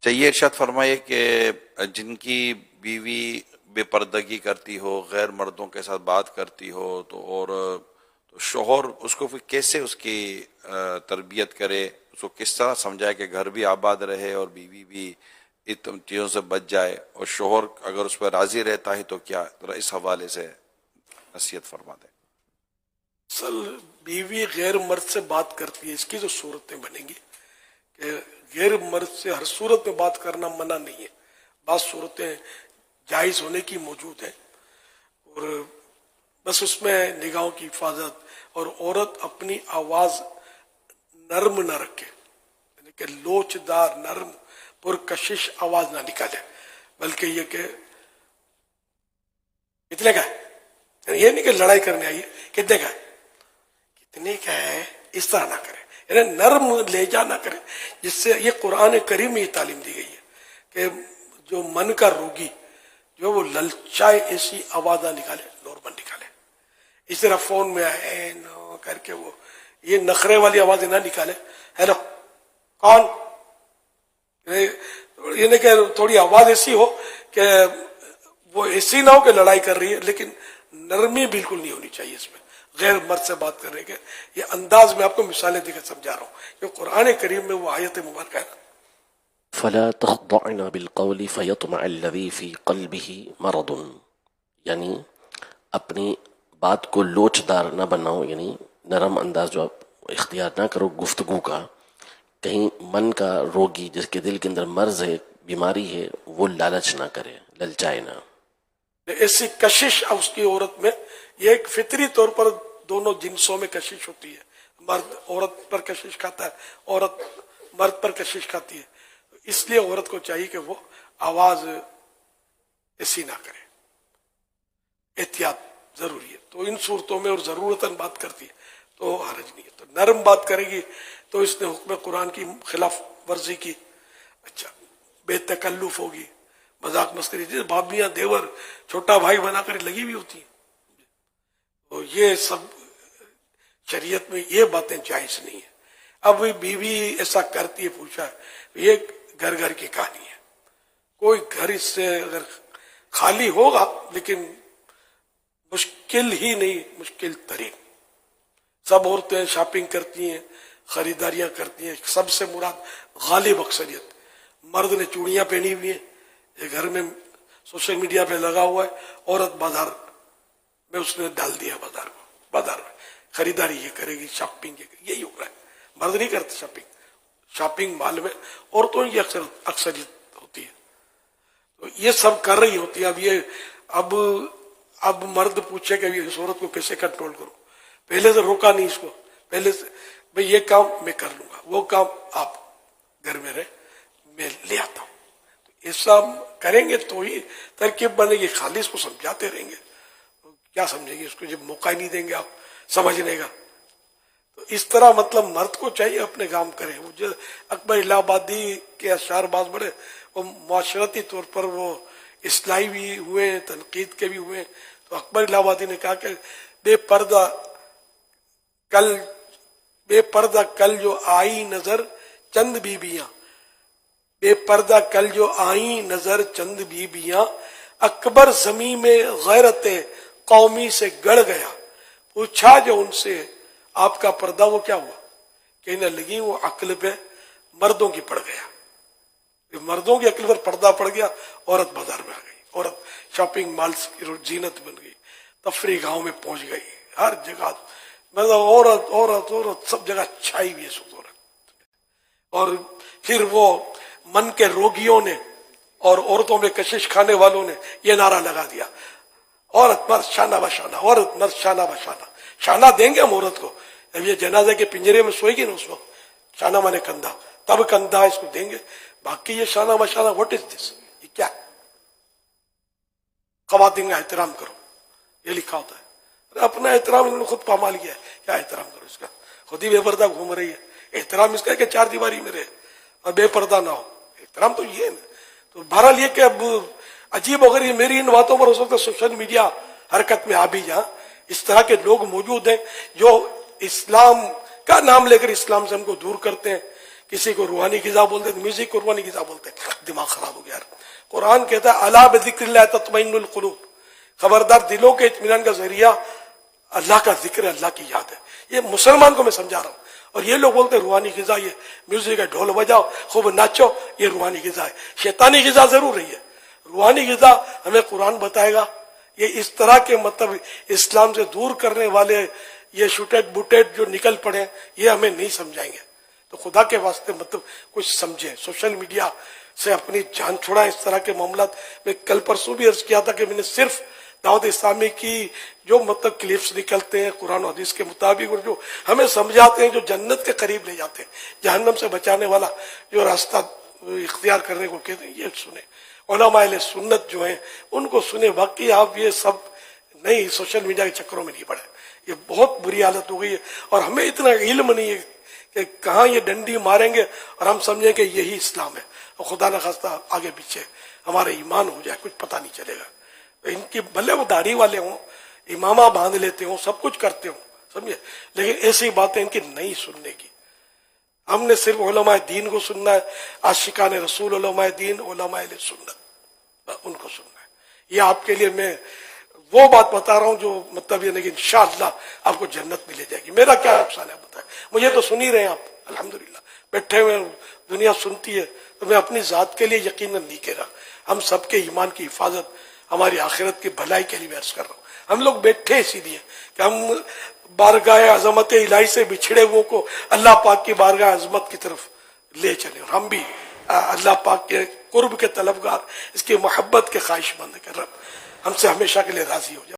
چاہیے ارشاد فرمائیے کہ جن کی بیوی بے پردگی کرتی ہو، غیر مردوں کے ساتھ بات کرتی ہو، تو شوہر اس کو پھر کیسے اس کی تربیت کرے، اس کو کس طرح سمجھائے کہ گھر بھی آباد رہے اور بیوی بھی ان چیزوں سے بچ جائے، اور شوہر اگر اس پہ راضی رہتا ہے تو کیا؟ ذرا اس حوالے سے نصیحت فرما دیں۔ اصل بیوی غیر مرد سے بات کرتی ہے، اس کی جو صورتیں بنیں گی کہ غیر مرد سے ہر صورت میں بات کرنا منع نہیں ہے، بعض صورتیں جائز ہونے کی موجود ہیں، اور بس اس میں نگاہوں کی حفاظت، اور عورت اپنی آواز نرم نہ رکھے، یعنی کہ لوچدار نرم پرکشش آواز نہ نکالے، بلکہ یہ کہ کتنے کا ہے، یہ نہیں کہ لڑائی کرنے آئیے کتنے کا ہے، کتنے کا ہے، اس طرح نہ کرے، یعنی نرم لہجہ نہ کرے، جس سے یہ قرآن کریم میں یہ تعلیم دی گئی ہے کہ جو من کا روگی جو وہ للچائے ایسی آواز نہ نکالے، نارمل نکالے، اس طرح فون میں آئے نو کر کے وہ یہ نخرے والی آوازیں نہ نکالے، ہیلو کون، یہ نہیں کہ تھوڑی آواز ایسی ہو کہ وہ ایسی نہ ہو کہ لڑائی کر رہی ہے، لیکن نرمی بالکل نہیں ہونی چاہیے اس میں، غیر مرد سے بات کرنے کے یہ انداز میں آپ کو مثالیں دے کر سمجھا رہا ہوں، کہ قرآن کریم میں وہ آیت مبارکہ ہے۔ فلا تخضعن بالقول فيطمع الذي في قلبه مرض، یعنی اپنی بات کو لوچدار نہ بناؤ، یعنی نرم انداز جو آپ اختیار نہ کرو گفتگو کا، کہیں من کا روگی جس کے دل کے اندر مرض ہے، بیماری ہے، وہ لالچ نہ کرے، للچائے نہ۔ ایسی کشش اس کی عورت میں، یہ ایک فطری طور پر دونوں جنسوں میں کشش ہوتی ہے، مرد عورت پر کشش کھاتا ہے، عورت مرد پر کشش کھاتی ہے، اس لیے عورت کو چاہیے کہ وہ آواز ایسی نہ کرے، احتیاط ضروری ہے، تو ان صورتوں میں اور ضرورتاً بات کرتی ہے تو حرج نہیں ہے، تو نرم بات کرے گی تو اس نے حکم قرآن کی خلاف ورزی کی، اچھا بے تکلف ہوگی، مذاق مسکری، جس بھابیاں دیور چھوٹا بھائی بنا کر لگی ہوئی ہوتی ہیں، تو یہ سب شریعت میں یہ باتیں جائز نہیں ہیں۔ اب بیوی ایسا کرتی ہے، پوچھا ہے، یہ گھر گھر کی کہانی ہے، کوئی گھر اس سے اگر خالی ہوگا لیکن مشکل ہی نہیں، مشکل ترین، سب عورتیں شاپنگ کرتی ہیں، خریداریاں کرتی ہیں، سب سے مراد غالب اکثریت، مرد نے چوڑیاں پہنی ہوئی ہیں، یہ گھر میں سوشل میڈیا پہ لگا ہوا ہے، عورت بازار میں اس نے ڈال دیا، بازار میں خریداری یہ کرے گی، شاپنگ یہی ہو رہا ہے، مرد نہیں کرتے شاپنگ مال میں عورتوں کی اکثریت ہوتی ہے، تو یہ سب کر رہی ہوتی ہے۔ اب یہ اب مرد پوچھے کہ اس عورت کو کیسے کنٹرول کروں، پہلے سے روکا نہیں اس کو، پہلے سے بھئی یہ کام میں کر لوں گا، وہ کام آپ گھر میں رہے میں لے آتا ہوں، تو ایسا کریں گے تو ہی ترکیب بنے گی، خالی اس کو سمجھاتے رہیں گے کیا سمجھیں گے، اس کو جب موقع ہی نہیں دیں گے آپ سمجھنے کا، تو اس طرح مطلب مرد کو چاہیے اپنے کام کرے۔ وہ جو اکبر الہ آبادی کے اشعار بعض بڑے وہ معاشرتی طور پر وہ اصلاحی بھی ہوئے ہیں، تنقید کے بھی ہوئے ہیں، تو اکبر الہ آبادی نے کہا کہ بے پردہ کل جو آئی نظر چند بیبیاں، بے پردہ کل جو آئی نظر چند بیبیاں، اکبر زمین میں غیرت قومی سے گڑ گیا، پوچھا جو ان سے آپ کا پردہ وہ کیا ہوا، کہنے لگی وہ عقل پہ مردوں کی پڑ گیا، مردوں کی عقل پر پردہ پڑ گیا، عورت بازار میں آ گئی، عورت شاپنگ مالز کی زینت بن گئی، تفریح گاہوں میں پہنچ گئی، ہر جگہ مطلب عورت عورت عورت سب جگہ چھائی ہوئی ہے سب عورت، اور پھر وہ من کے روگیوں نے اور عورتوں میں کشش کھانے والوں نے یہ نعرہ لگا دیا، عورت مرد شانہ بشانہ، عورت مرد شانہ بشانہ، شانہ دیں گے ہم عورت کو، جب یہ جنازے کے پنجرے میں سوئے گی نا اس وقت، شانہ مانے کندھا، تب کندھا اس کو دیں گے، باقی یہ شانہ بشانہ واٹ از دس، یہ کیا، خواتین کا احترام کرو یہ لکھا ہوتا ہے، اپنا احترام انہوں نے خود پامال کیا ہے، کیا احترام کرو اس کا، خود ہی بے پردہ گھوم رہی ہے، احترام اس کا ہے کہ چار دیواری میں رہے اور بے پردہ نہ ہو، احترام تو یہ ہے نا۔ تو بہرحال یہ کہ اب عجیب اگر یہ میری ان باتوں پر ہو سکتا ہے سوشل میڈیا حرکت میں آ بھی جہاں اس طرح کے لوگ موجود ہیں جو اسلام کا نام لے کر اسلام سے ہم کو دور کرتے ہیں، کسی کو روحانی غذا بولتے ہیں، میوزک کو روحانی غذا بولتے ہیں، دماغ خراب ہو گیا یار۔ قرآن کہتا ہے الا بذکر اللہ تطمئن القلوب، خبردار دلوں کے اطمینان کا ذریعہ اللہ کا ذکر ہے، اللہ کی یاد ہے۔ یہ مسلمان کو میں سمجھا رہا ہوں، اور یہ لوگ بولتے ہیں روحانی غذا، یہ میوزک ہے، ڈھول بجاؤ، خوب ناچو، یہ روحانی غذا ہے۔ شیطانی غذا ضرور رہی ہے، روحانی غذا ہمیں قرآن بتائے گا۔ یہ اس طرح کے مطلب اسلام سے دور کرنے والے یہ شوٹیڈ بوٹیڈ جو نکل پڑے یہ ہمیں نہیں سمجھائیں گے۔ تو خدا کے واسطے مطلب کچھ سمجھیں، سوشل میڈیا سے اپنی جان چھڑائیں۔ اس طرح کے معاملات میں کل پرسوں بھی عرض کیا تھا کہ میں نے صرف دعوت اسلامی کی جو مطلب کلپس نکلتے ہیں قرآن و حدیث کے مطابق، اور جو ہمیں سمجھاتے ہیں، جو جنت کے قریب لے جاتے ہیں، جہنم سے بچانے والا جو راستہ اختیار کرنے کو کہتے ہیں، یہ سنیں۔ علماء اہل سنت جو ہیں ان کو سنیں۔ باقی آپ یہ سب نہیں، سوشل میڈیا کے چکروں میں نہیں پڑے، یہ بہت بری حالت ہو گئی ہے۔ اور ہمیں اتنا علم نہیں ہے کہ کہاں یہ ڈنڈی ماریں گے اور ہم سمجھیں کہ یہی اسلام ہے، اور خدا نخواستہ آگے پیچھے ہمارا ایمان ہو جائے، کچھ پتہ نہیں چلے گا۔ ان کی بھلے وہ داڑھی والے ہوں، امامہ باندھ لیتے ہوں، سب کچھ کرتے ہوں، سمجھے، لیکن ایسی باتیں ان کی نہیں سننے کی۔ ہم نے صرف علماء دین کو سننا ہے، عاشقان رسول علماء دین، علماء اہل سنت، ان کو سننا ہے۔ یہ آپ کے لیے میں وہ بات بتا رہا ہوں جو مطلب یہ نہیں کہ انشاءاللہ آپ کو جنت ملے جائے گی۔ میرا کیا نقصان ہے بتائیں، مجھے تو سن ہی رہے ہیں آپ، الحمدللہ بیٹھے ہوئے دنیا سنتی ہے، تو میں اپنی ذات کے لیے یقیناً نہیں کہہ رہا، ہم سب کے ایمان کی حفاظت، ہماری آخرت کی بھلائی کے لیے عرض کر رہا ہوں۔ ہم لوگ بیٹھے اسی لیے کہ ہم بارگاہ عظمت الہی سے بچھڑے ہوئے کو اللہ پاک کی بارگاہ عظمت کی طرف لے چلیں، اور ہم بھی اللہ پاک کے قرب کے طلبگار، اس کی محبت کے خواہش مند کہ رب ہم سے ہمیشہ کے لیے راضی ہو جائے۔